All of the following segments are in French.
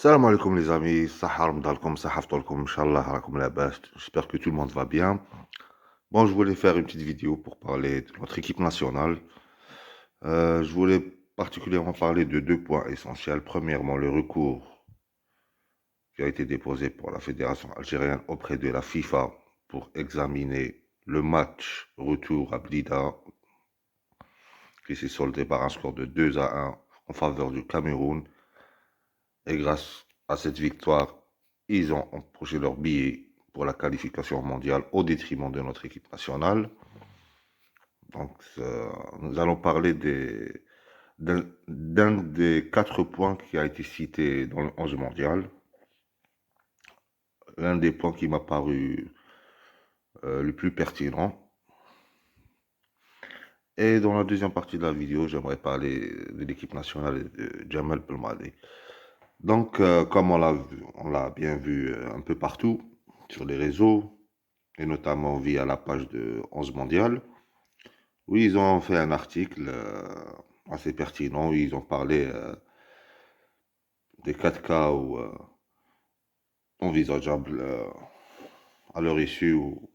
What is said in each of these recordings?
Salam alaikum les amis, Sahar Mdalkom, Sahaftalkom, Inch'Allah, Harakum Labas. J'espère que tout le monde va bien. Bon, je voulais faire une petite vidéo pour parler de notre équipe nationale. Je voulais particulièrement parler de deux points essentiels. Premièrement, le recours qui a été déposé par la Fédération algérienne auprès de la FIFA pour examiner le match retour à Blida, qui s'est soldé par un score de 2-1 en faveur du Cameroun. Et grâce à cette victoire, ils ont empoché leur billet pour la qualification mondiale au détriment de notre équipe nationale. Donc, nous allons parler d'un des 4 points qui a été cité dans le 11 mondial. L'un des points qui m'a paru le plus pertinent. Et dans la deuxième partie de la vidéo, j'aimerais parler de l'équipe nationale et de Jamal Belmadi. Donc, comme on l'a bien vu un peu partout sur les réseaux, et notamment via la page de 11 mondial, où ils ont fait un article assez pertinent, où ils ont parlé des 4 cas envisageables à leur issue où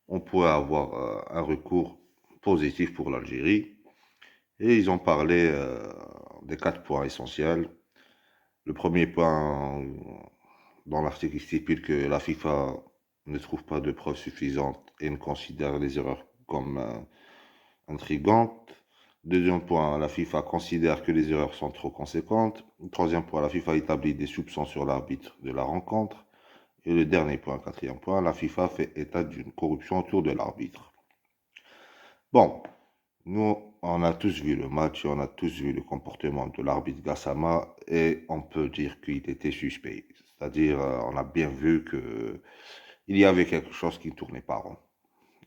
on pourrait avoir un recours positif pour l'Algérie. Et ils ont parlé des 4 points essentiels. Le premier point dans l'article stipule que la FIFA ne trouve pas de preuves suffisantes et ne considère les erreurs comme intrigantes. Deuxième point, la FIFA considère que les erreurs sont trop conséquentes. Troisième point, la FIFA établit des soupçons sur l'arbitre de la rencontre. Et le dernier point, quatrième point, la FIFA fait état d'une corruption autour de l'arbitre. Bon, nous, on a tous vu le match et on a tous vu le comportement de l'arbitre Gassama et on peut dire qu'il était suspect. C'est-à-dire, on a bien vu que il y avait quelque chose qui ne tournait pas rond.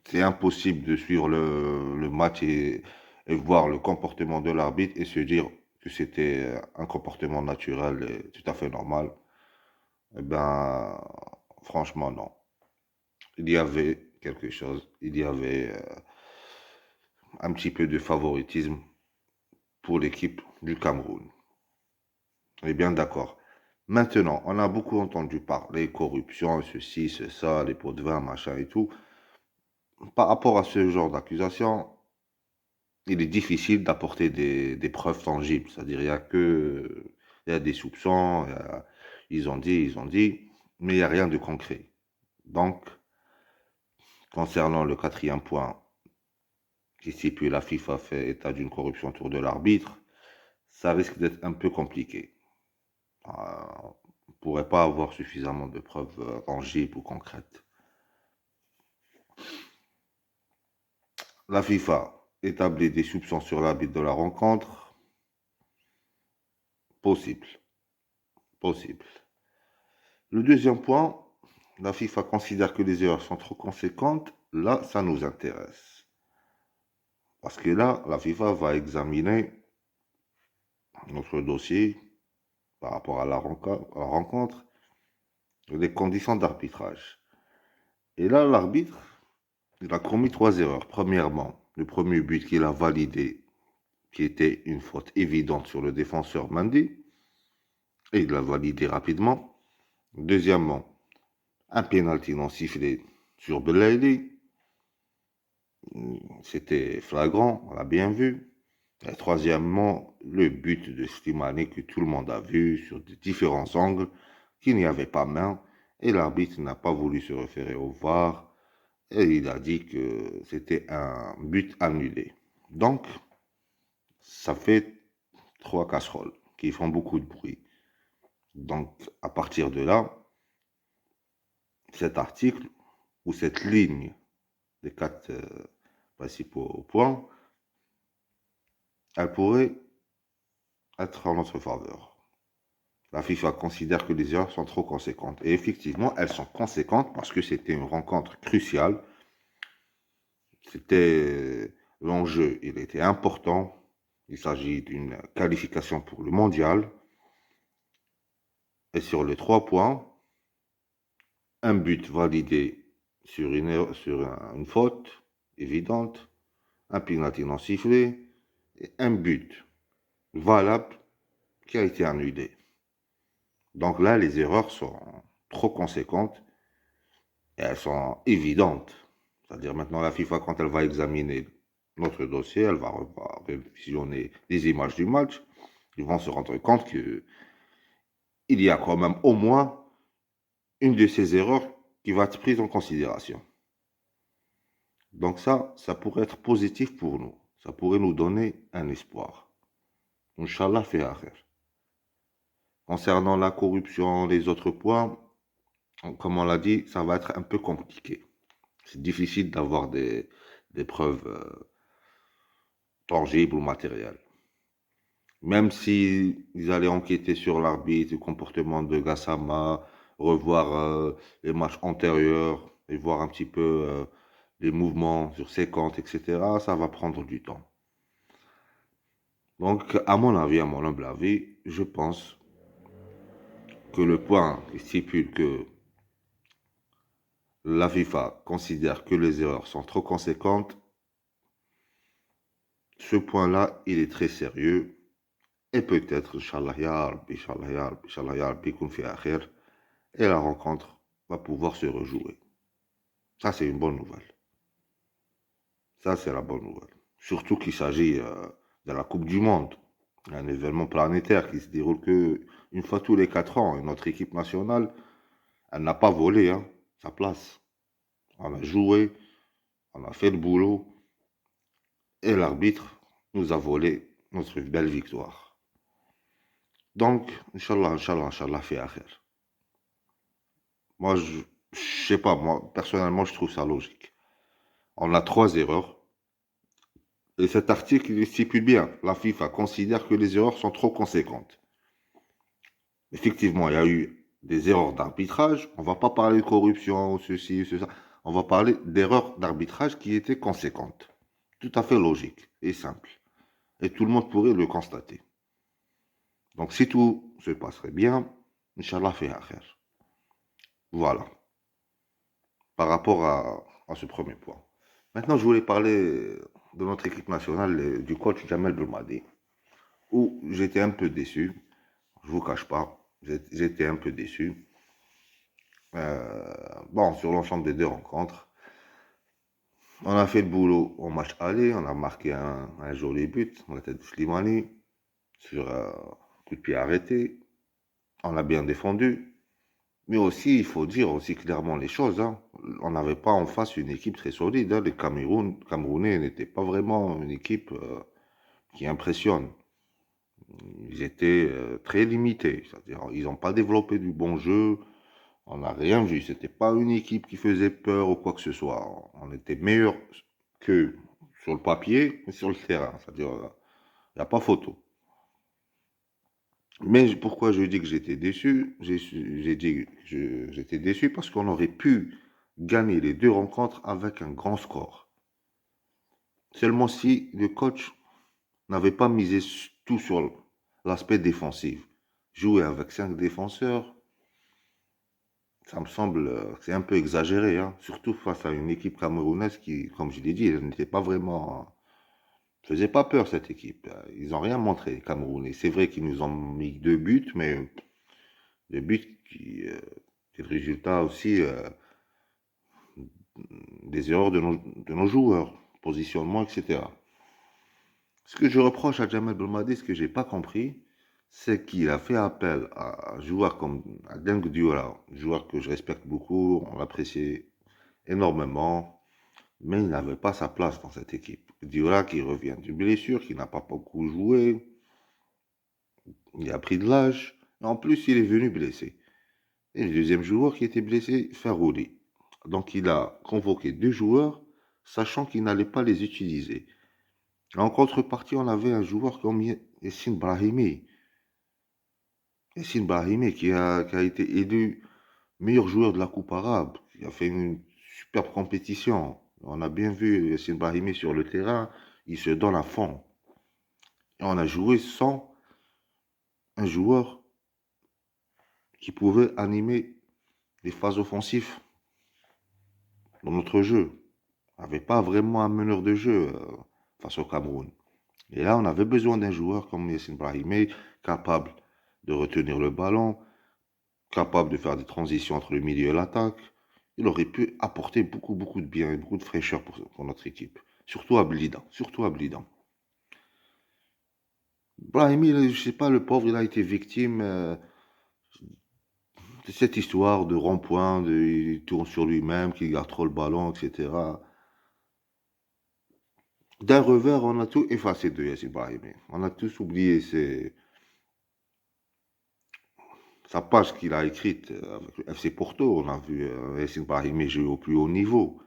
C'est impossible de suivre le match et voir le comportement de l'arbitre et se dire que c'était un comportement naturel et tout à fait normal. Eh ben, franchement, non. Il y avait quelque chose, il y avait un petit peu de favoritisme pour l'équipe du Cameroun. On est bien d'accord. Maintenant, on a beaucoup entendu parler corruption, ceci, ça, les pots de vin, machin et tout. Par rapport à ce genre d'accusation, il est difficile d'apporter des preuves tangibles. C'est-à-dire, il y a des soupçons, ils ont dit, mais il n'y a rien de concret. Donc, concernant le quatrième point, qui stipule la FIFA fait état d'une corruption autour de l'arbitre, ça risque d'être un peu compliqué. On ne pourrait pas avoir suffisamment de preuves tangibles ou concrètes. La FIFA établit des soupçons sur l'arbitre de la rencontre. Possible. Possible. Le deuxième point, la FIFA considère que les erreurs sont trop conséquentes. Là, ça nous intéresse. Parce que là, la FIFA va examiner notre dossier par rapport à la rencontre, les conditions d'arbitrage. Et là, l'arbitre, il a commis 3 erreurs. Premièrement, le premier but qu'il a validé, qui était une faute évidente sur le défenseur Mendy, et il l'a validé rapidement. Deuxièmement, un pénalty non sifflé sur Belaïli. C'était flagrant, on l'a bien vu. Et troisièmement, le but de Slimani que tout le monde a vu sur différents angles, qu'il n'y avait pas main, et l'arbitre n'a pas voulu se référer au VAR, et il a dit que c'était un but annulé. Donc, ça fait 3 casseroles qui font beaucoup de bruit. Donc, à partir de là, cet article ou cette ligne des 4 principaux points, elle pourrait être en notre faveur. La FIFA considère que les erreurs sont trop conséquentes. Et effectivement, elles sont conséquentes parce que c'était une rencontre cruciale. C'était l'enjeu, il était important. Il s'agit d'une qualification pour le mondial. Et sur les 3 points, un but validé sur une faute évidente, un penalty non sifflé et un but valable qui a été annulé. Donc là, les erreurs sont trop conséquentes et elles sont évidentes. C'est-à-dire maintenant, la FIFA, quand elle va examiner notre dossier, elle va révisionner les images du match. Ils vont se rendre compte qu'il y a quand même au moins une de ces erreurs qui va être prise en considération. Donc ça pourrait être positif pour nous. Ça pourrait nous donner un espoir. Inch'Allah fait affaire. Concernant la corruption, les autres points, comme on l'a dit, ça va être un peu compliqué. C'est difficile d'avoir des preuves tangibles ou matérielles. Même si ils allaient enquêter sur l'arbitre, le comportement de Gassama, revoir les matchs antérieurs et voir un petit peu les mouvements sur ses comptes, etc., ça va prendre du temps. Donc, à mon avis, à mon humble avis, je pense que le point qui stipule que la FIFA considère que les erreurs sont trop conséquentes, ce point-là, il est très sérieux. Et peut-être, Inch'Allah ya Rabbi, Inch'Allah ya Rabbi, Inch'Allah ya Rabbi, kun fi akhir, et la rencontre va pouvoir se rejouer. Ça, c'est une bonne nouvelle. Ça, c'est la bonne nouvelle. Surtout qu'il s'agit de la Coupe du Monde, un événement planétaire qui se déroule que une fois tous les 4 ans. Et notre équipe nationale, elle n'a pas volé hein, sa place. On a joué, on a fait le boulot, et l'arbitre nous a volé notre belle victoire. Donc, Inch'Allah, Inch'Allah, Inch'Allah, fait affaire. Moi, je sais pas, moi, personnellement, je trouve ça logique. On a 3 erreurs. Et cet article, il stipule bien. La FIFA considère que les erreurs sont trop conséquentes. Effectivement, il y a eu des erreurs d'arbitrage. On ne va pas parler de corruption, ceci, cela. On va parler d'erreurs d'arbitrage qui étaient conséquentes. Tout à fait logique et simple. Et tout le monde pourrait le constater. Donc, si tout se passerait bien, Inch'Allah fait affaire. Voilà. Par rapport à ce premier point. Maintenant, je voulais parler de notre équipe nationale, du coach Jamel Belmadi, où j'étais un peu déçu. Je vous cache pas, j'étais un peu déçu. Bon, sur l'ensemble des 2 rencontres, on a fait le boulot au match aller, on a marqué un joli but, on la tête de Slimani, sur un coup de pied arrêté. On a bien défendu. Mais aussi, il faut dire aussi clairement les choses. Hein. On n'avait pas en face une équipe très solide. Hein. Les Camerounais n'étaient pas vraiment une équipe qui impressionne. Ils étaient très limités. C'est-à-dire, ils n'ont pas développé du bon jeu. On n'a rien vu. C'était pas une équipe qui faisait peur ou quoi que ce soit. On était meilleur que sur le papier et sur le terrain. C'est-à-dire, il n'y a pas photo. Mais pourquoi je dis que j'étais déçu? J'ai dit que j'étais déçu parce qu'on aurait pu gagner les 2 rencontres avec un grand score. Seulement si le coach n'avait pas misé tout sur l'aspect défensif. Jouer avec 5 défenseurs, ça me semble que c'est un peu exagéré, hein. Surtout face à une équipe camerounaise qui, comme je l'ai dit, elle n'était pas vraiment... faisait pas peur cette équipe. Ils n'ont rien montré, les Camerounais. C'est vrai qu'ils nous ont mis 2 buts, mais des buts qui... c'est le résultat aussi des erreurs de nos joueurs, positionnement, etc. Ce que je reproche à Jamel Belmadi, ce que j'ai pas compris, c'est qu'il a fait appel à un joueur comme à Deng Dioula, un joueur que je respecte beaucoup, on l'appréciait énormément, mais il n'avait pas sa place dans cette équipe. Dioula qui revient d'une blessure, qui n'a pas beaucoup joué, il a pris de l'âge, et en plus il est venu blessé. Et le deuxième joueur qui était blessé, Farouli. Donc il a convoqué 2 joueurs, sachant qu'il n'allait pas les utiliser. En contrepartie, on avait un joueur comme Yassine Brahimi. Yassine Brahimi qui a été élu meilleur joueur de la Coupe arabe, qui a fait une superbe compétition. On a bien vu Yassine Brahimi sur le terrain, il se donne à fond. Et on a joué sans un joueur qui pouvait animer les phases offensives dans notre jeu. On n'avait pas vraiment un meneur de jeu face au Cameroun. Et là, on avait besoin d'un joueur comme Yassine Brahimi, capable de retenir le ballon, capable de faire des transitions entre le milieu et l'attaque. Il aurait pu apporter beaucoup, beaucoup de bien et beaucoup de fraîcheur pour notre équipe. Surtout à Blida. Surtout à Blida. Brahimi, je sais pas, le pauvre, il a été victime de cette histoire de rond-point, il tourne sur lui-même, qu'il garde trop le ballon, etc. D'un revers, on a tout effacé de Yassine Brahimi. On a tous oublié sa page qu'il a écrite avec le FC Porto. On a vu Yassine Brahimi jouer au plus haut niveau.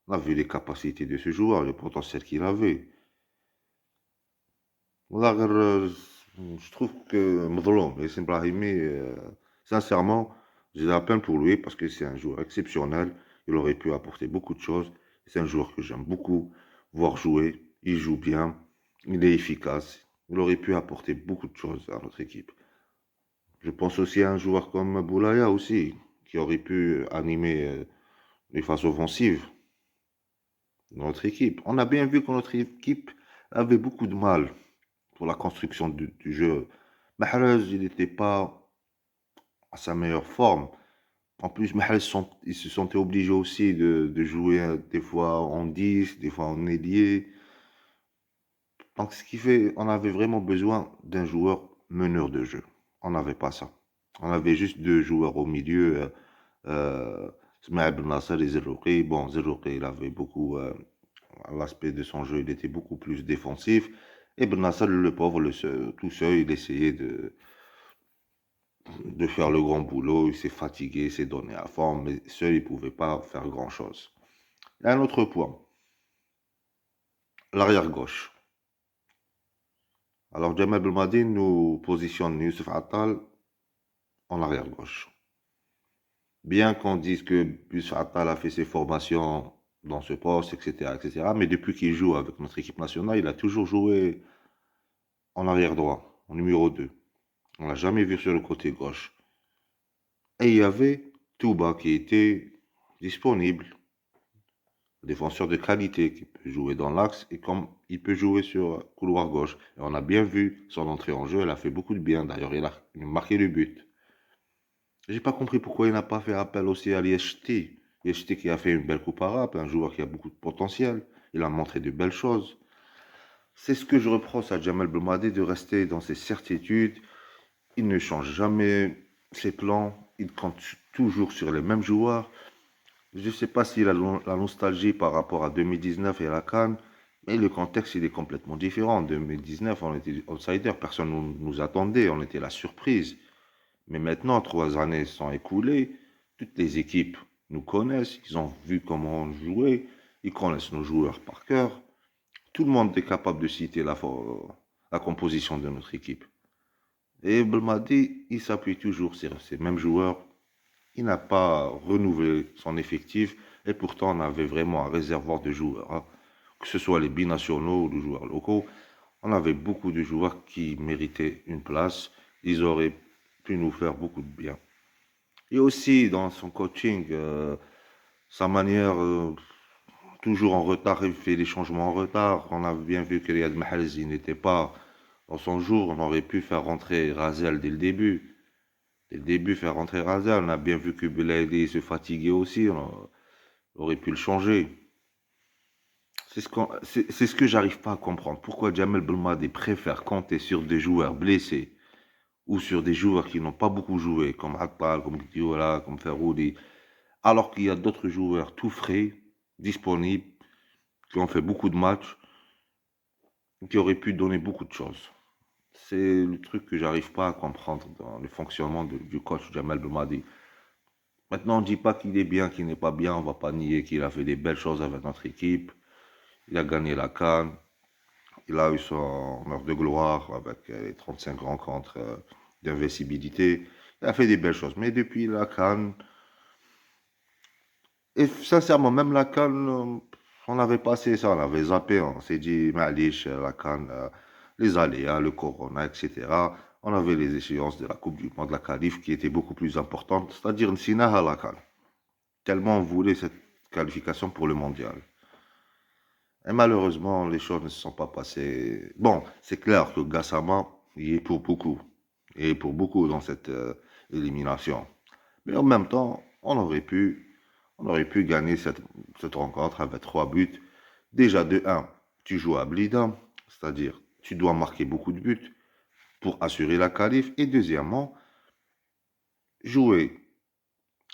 On a vu les capacités de ce joueur, le potentiel qu'il avait. Je trouve que Mdloum, Yassine Brahimi, sincèrement, j'ai de la peine pour lui parce que c'est un joueur exceptionnel. Il aurait pu apporter beaucoup de choses. C'est un joueur que j'aime beaucoup voir jouer. Il joue bien, il est efficace. Il aurait pu apporter beaucoup de choses à notre équipe. Je pense aussi à un joueur comme Boulaya aussi, qui aurait pu animer les phases offensives de notre équipe. On a bien vu que notre équipe avait beaucoup de mal pour la construction du jeu. Mahrez, il n'était pas à sa meilleure forme. En plus, Mahrez, il se sentait obligé aussi de jouer des fois en 10, des fois en ailier. Donc, ce qui fait, on avait vraiment besoin d'un joueur meneur de jeu. On n'avait pas ça. On avait juste deux joueurs au milieu, Smaïl Ben Nasser et Zerrouki. Bon, Zerrouki, il avait beaucoup, l'aspect de son jeu, il était beaucoup plus défensif. Et Ben Nasser, le pauvre, tout seul, il essayait de faire le grand boulot. Il s'est fatigué, il s'est donné à fond, mais seul, il ne pouvait pas faire grand-chose. Et un autre point, l'arrière gauche. Alors, Jamal Belmadi nous positionne Youssef Attal en arrière gauche. Bien qu'on dise que Youssef Attal a fait ses formations dans ce poste, etc., etc., mais depuis qu'il joue avec notre équipe nationale, il a toujours joué en arrière droit, en numéro 2. On l'a jamais vu sur le côté gauche. Et il y avait Touba qui était disponible, défenseur de qualité qui peut jouer dans l'axe et comme il peut jouer sur couloir gauche. Et on a bien vu son entrée en jeu, elle a fait beaucoup de bien. D'ailleurs, il a marqué le but. J'ai pas compris pourquoi il n'a pas fait appel aussi à Liechti. Liechti qui a fait une belle coupe arabe, un joueur qui a beaucoup de potentiel. Il a montré de belles choses. C'est ce que je reproche à Jamal Belmadi de rester dans ses certitudes. Il ne change jamais ses plans. Il compte toujours sur les mêmes joueurs. Je ne sais pas s'il a la nostalgie par rapport à 2019 et à la CAN, mais le contexte il est complètement différent. En 2019, on était outsider, personne ne nous attendait, on était la surprise. Mais maintenant, 3 années sont écoulées, toutes les équipes nous connaissent, ils ont vu comment on jouait, ils connaissent nos joueurs par cœur. Tout le monde est capable de citer la composition de notre équipe. Et Belmadi, il s'appuie toujours sur ces mêmes joueurs. Il n'a pas renouvelé son effectif et pourtant on avait vraiment un réservoir de joueurs, hein. Que ce soit les binationaux ou les joueurs locaux. On avait beaucoup de joueurs qui méritaient une place. Ils auraient pu nous faire beaucoup de bien. Et aussi dans son coaching, sa manière, toujours en retard, il fait des changements en retard. On a bien vu que Riyad Mahrez n'était pas dans son jour. On aurait pu faire rentrer Razel dès le début. Dès le début, faire rentrer Razel. On a bien vu que Belaïdi se fatiguait aussi. On aurait pu le changer. C'est ce que j'arrive pas à comprendre. Pourquoi Jamel Belmadi préfère compter sur des joueurs blessés ou sur des joueurs qui n'ont pas beaucoup joué, comme Attal, comme Diola, comme Ferroudi, alors qu'il y a d'autres joueurs tout frais, disponibles, qui ont fait beaucoup de matchs, qui auraient pu donner beaucoup de choses. C'est le truc que j'arrive pas à comprendre dans le fonctionnement du coach Jamel Belmadi. Maintenant, on ne dit pas qu'il est bien, qu'il n'est pas bien, on va pas nier qu'il a fait des belles choses avec notre équipe. Il a gagné la CAN, il a eu son heure de gloire avec les 35 rencontres d'investibilité. Il a fait des belles choses. Mais depuis la CAN, et sincèrement, même la CAN, on avait passé ça, on avait zappé, on s'est dit, Malish, la CAN, les aléas, le Corona, etc. On avait les échéances de la Coupe du Monde, de la qualif, qui étaient beaucoup plus importantes, c'est-à-dire Nsina à la CAN. Tellement on voulait cette qualification pour le mondial. Et malheureusement, les choses ne se sont pas passées. Bon, c'est clair que Gassama y est pour beaucoup. Et pour beaucoup dans cette élimination. Mais en même temps, on aurait pu gagner cette rencontre avec 3 buts. Déjà, de un, tu joues à Blida, c'est-à-dire tu dois marquer beaucoup de buts pour assurer la qualif. Et deuxièmement, jouer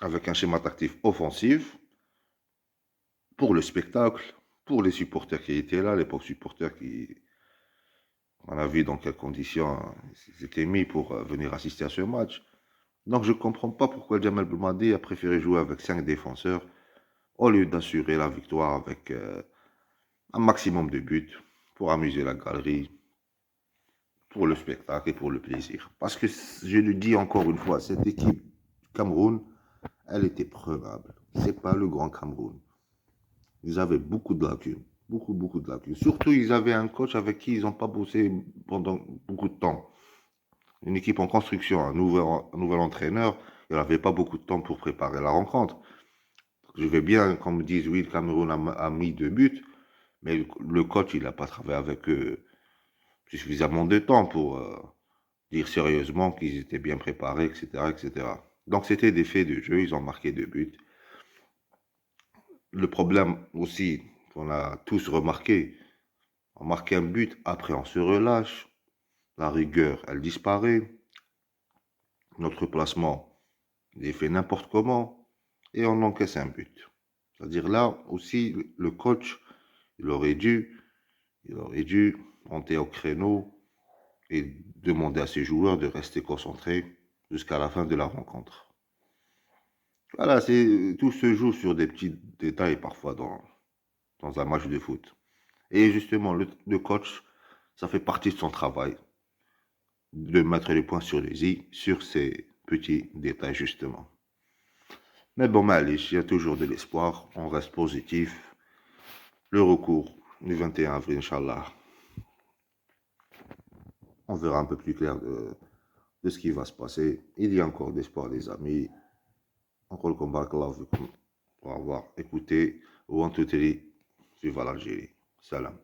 avec un schéma tactique offensif pour le spectacle, pour les supporters qui étaient là, les pauvres supporters qui, on a vu dans quelles conditions ils étaient mis pour venir assister à ce match. Donc je ne comprends pas pourquoi Jamel Belmadi a préféré jouer avec 5 défenseurs au lieu d'assurer la victoire avec un maximum de buts pour amuser la galerie, pour le spectacle et pour le plaisir. Parce que je le dis encore une fois, cette équipe Cameroun, elle était prenable. C'est pas le grand Cameroun. Ils avaient beaucoup de lacunes. Beaucoup, beaucoup de lacunes. Surtout, ils avaient un coach avec qui ils n'ont pas bossé pendant beaucoup de temps. Une équipe en construction, un nouvel entraîneur, il n'avait pas beaucoup de temps pour préparer la rencontre. Je vais bien qu'on me dise, oui, le Cameroun a mis 2 buts, mais le coach, il n'a pas travaillé avec eux suffisamment de temps pour dire sérieusement qu'ils étaient bien préparés, etc., etc. Donc, c'était des faits de jeu, ils ont marqué 2 buts. Le problème aussi, qu'on a tous remarqué, on marque un but, après on se relâche, la rigueur, elle disparaît, notre placement, il est fait n'importe comment, et on encaisse un but. C'est-à-dire là aussi, le coach, il aurait dû, il aurait dû monter au créneau et demander à ses joueurs de rester concentrés jusqu'à la fin de la rencontre. Voilà, tout se joue sur des petits détails parfois dans un match de foot. Et justement, le coach, ça fait partie de son travail, de mettre les points sur les i, sur ces petits détails justement. Mais bon, Malish, il y a toujours de l'espoir, on reste positif. Le recours du 21 avril, Inch'Allah, on verra un peu plus clair de ce qui va se passer. Il y a encore d'espoir, les amis. Encore le combat que l'on pour avoir écouté ou en tout vive l'Algérie. Salam.